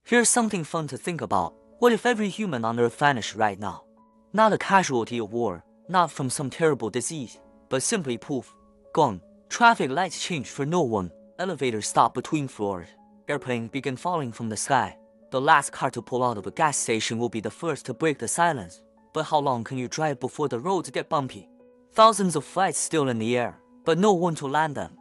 Here's something fun to think about. What if every human on Earth vanished right now? Not a casualty of war, not from some terrible disease, but simply poof, gone. Traffic lights changed for no one, elevators stopped between floors, airplanes began falling from the sky. The last car to pull out of a gas station will be the first to break the silence. But how long can you drive before the roads get bumpy? Thousands of flights still in the air, but no one to land them.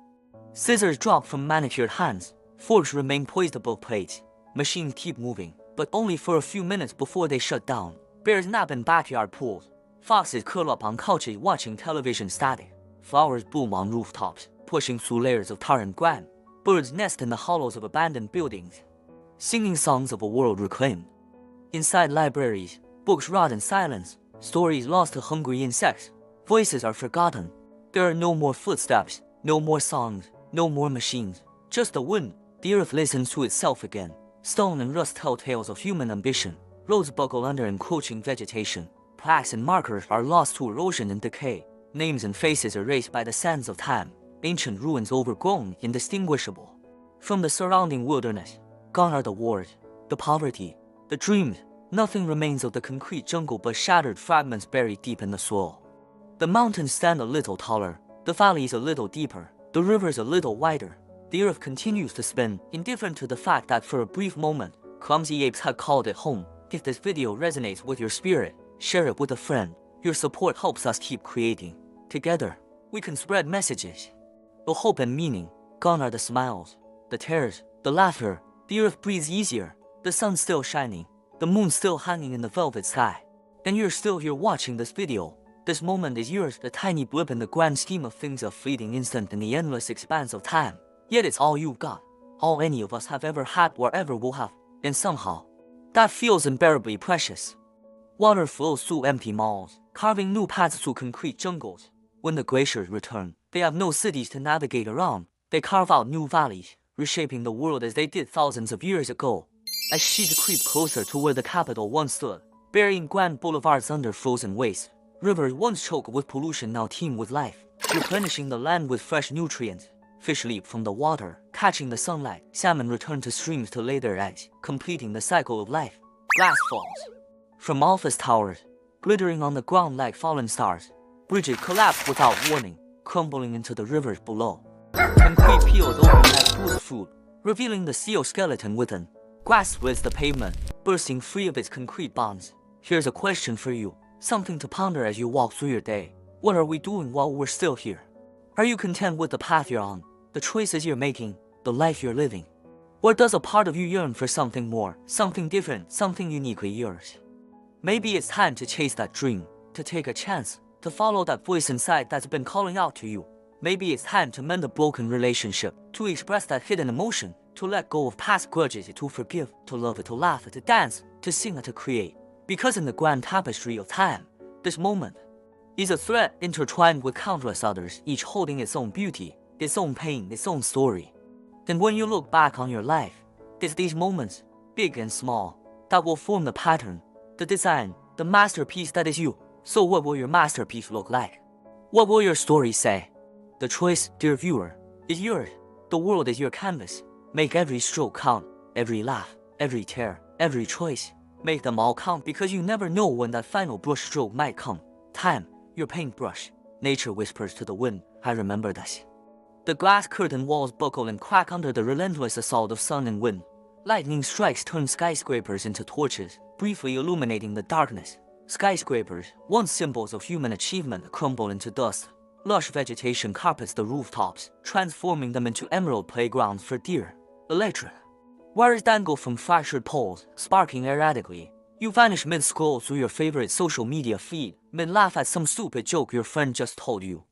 Scissors drop from manicured hands, forks remain poised above plates. Machines keep moving, but only for a few minutes before they shut down. Bears nap in backyard pools. Foxes curl up on couches watching television static. Flowers bloom on rooftops, pushing through layers of tar and grime. Birds nest in the hollows of abandoned buildings, singing songs of a world reclaimed. Inside libraries, books rot in silence, stories lost to hungry insects. Voices are forgotten. There are no more footsteps, no more songs, no more machines. Just the wind. The earth listens to itself again. Stone and rust tell tales of human ambition. Roads buckle under encroaching vegetation. Plaques and markers are lost to erosion and decay. Names and faces erased by the sands of time. Ancient ruins overgrown, indistinguishable from the surrounding wilderness. Gone are the wars, the poverty, the dreams. Nothing remains of the concrete jungle but shattered fragments buried deep in the soil. The mountains stand a little taller, the valleys a little deeper, the rivers a little wider. The earth continues to spin, indifferent to the fact that for a brief moment, clumsy apes had called it home. If this video resonates with your spirit, share it with a friend. Your support helps us keep creating. Together, we can spread messages of hope and meaning. Gone are the smiles, the tears, the laughter. The earth breathes easier, the sun's still shining, the moon's still hanging in the velvet sky. And you're still here watching this video. This moment is yours, a tiny blip in the grand scheme of things, a fleeting instant in the endless expanse of time. Yet it's all you've got, all any of us have ever had or ever will have, and somehow, that feels unbearably precious. Water flows through empty malls, carving new paths through concrete jungles. When the glaciers return, they have no cities to navigate around. They carve out new valleys, reshaping the world as they did thousands of years ago. As sheets creep closer to where the capital once stood, burying grand boulevards under frozen wastes. Rivers once choked with pollution now teem with life, replenishing the land with fresh nutrients. Fish leap from the water, catching the sunlight. Salmon return to streams to lay their eggs, completing the cycle of life. Glass falls from office towers, glittering on the ground like fallen stars. Bridges collapse without warning, crumbling into the rivers below. Concrete peels open like bruised fruit, revealing the seal skeleton within. Grass splits the pavement, bursting free of its concrete bonds. Here's a question for you, something to ponder as you walk through your day. What are we doing while we're still here? Are you content with the path you're on, the choices you're making, the life you're living? Or does a part of you yearn for something more, something different, something uniquely yours? Maybe it's time to chase that dream, to take a chance, to follow that voice inside that's been calling out to you. Maybe it's time to mend a broken relationship, to express that hidden emotion, to let go of past grudges, to forgive, to love, to laugh, to dance, to sing, to create. Because in the grand tapestry of time, this moment is a thread intertwined with countless others, each holding its own beauty, its own pain, its own story. And when you look back on your life, it's these moments, big and small, that will form the pattern, the design, the masterpiece that is you. So what will your masterpiece look like? What will your story say? The choice, dear viewer, is yours. The world is your canvas. Make every stroke count, every laugh, every tear, every choice. Make them all count, because you never know when that final brush stroke might come. Time, your paintbrush. Nature whispers to the wind, I remember this. The glass curtain walls buckle and crack under the relentless assault of sun and wind. Lightning strikes turn skyscrapers into torches, briefly illuminating the darkness. Skyscrapers, once symbols of human achievement, crumble into dust. Lush vegetation carpets the rooftops, transforming them into emerald playgrounds for deer. Electric wires dangle from fractured poles, sparking erratically. You vanish mid-scroll through your favorite social media feed, mid-laugh at some stupid joke your friend just told you.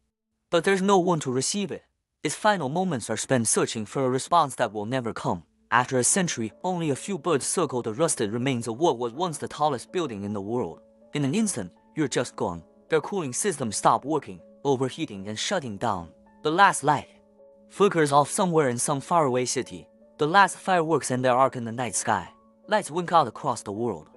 But there's no one to receive it. Its final moments are spent searching for a response that will never come. After a century, only a few birds circle the rusted remains of what was once the tallest building in the world. In an instant, you're just gone. Their cooling systems stop working, overheating and shutting down. The last light flickers off somewhere in some faraway city. The last fireworks end their arc in the night sky. Lights wink out across the world.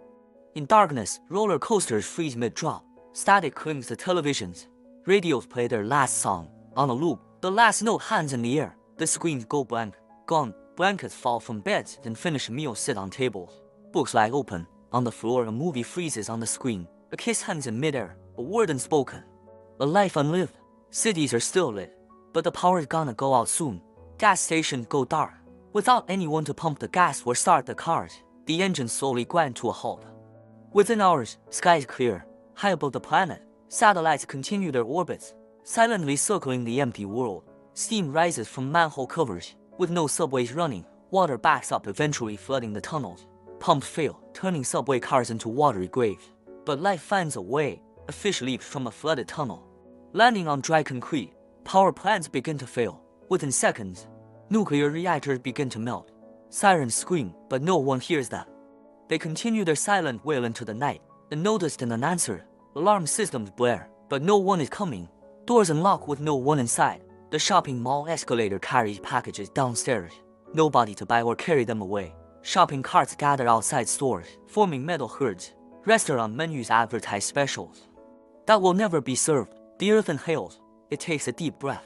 In darkness, roller coasters freeze mid-drop. Static clings to televisions. Radios play their last song. On a loop, the last note hangs in the air. The screens go blank, gone. Blankets fall from beds, then finish a meal sit on tables. Books lie open on the floor, a movie freezes on the screen. A kiss hangs in midair, a word unspoken. A life unlived. Cities are still lit, but the power's gonna go out soon. Gas stations go dark. Without anyone to pump the gas or start the cars, the engine slowly grind to a halt. Within hours, skies clear. High above the planet, satellites continue their orbits, silently circling the empty world. Steam rises from manhole covers. With no subways running, water backs up, eventually flooding the tunnels. Pumps fail, turning subway cars into watery graves. But life finds a way. A fish leaps from a flooded tunnel. Landing on dry concrete, power plants begin to fail. Within seconds, nuclear reactors begin to melt. Sirens scream, but no one hears them. They continue their silent wail into the night, unnoticed and unanswered. Alarm systems blare, but no one is coming. Doors unlock with no one inside. The shopping mall escalator carries packages downstairs. Nobody to buy or carry them away. Shopping carts gather outside stores, forming metal herds. Restaurant menus advertise specials that will never be served. The earth inhales. It takes a deep breath.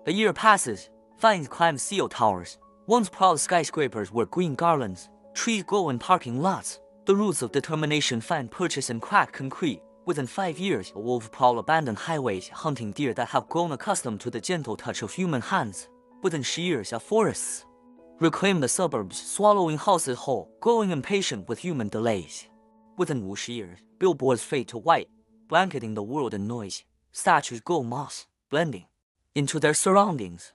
A year passes. Vines climb steel towers. Once proud skyscrapers wear green garlands. Trees grow in parking lots. The roots of determination find purchase in cracked concrete. Within 5 years, a wolf prowl abandoned highways, hunting deer that have grown accustomed to the gentle touch of human hands. Within years, forests reclaim the suburbs, swallowing houses whole, growing impatient with human delays. Within 50 years, billboards fade to white, blanketing the world in noise. Statues grow moss, blending into their surroundings.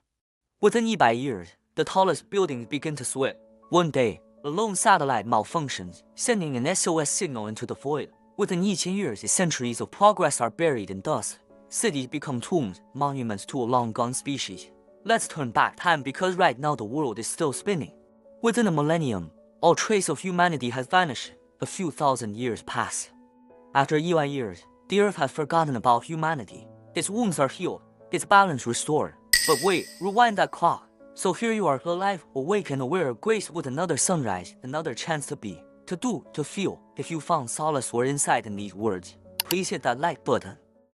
Within 100 years, the tallest buildings begin to sweat. One day, a lone satellite malfunctions, sending an SOS signal into the void. Within 1000 years, centuries of progress are buried in dust. Cities become tombs, monuments to a long-gone species. Let's turn back time because right now the world is still spinning. Within a millennium, all trace of humanity has vanished. A few thousand years pass. After 1,000 years, the earth has forgotten about humanity. Its wounds are healed, its balance restored. But wait, rewind that clock. So here you are, alive, awake and aware of grace, with another sunrise, another chance to be, to do, to feel. If you found solace or insight in these words, please hit that like button.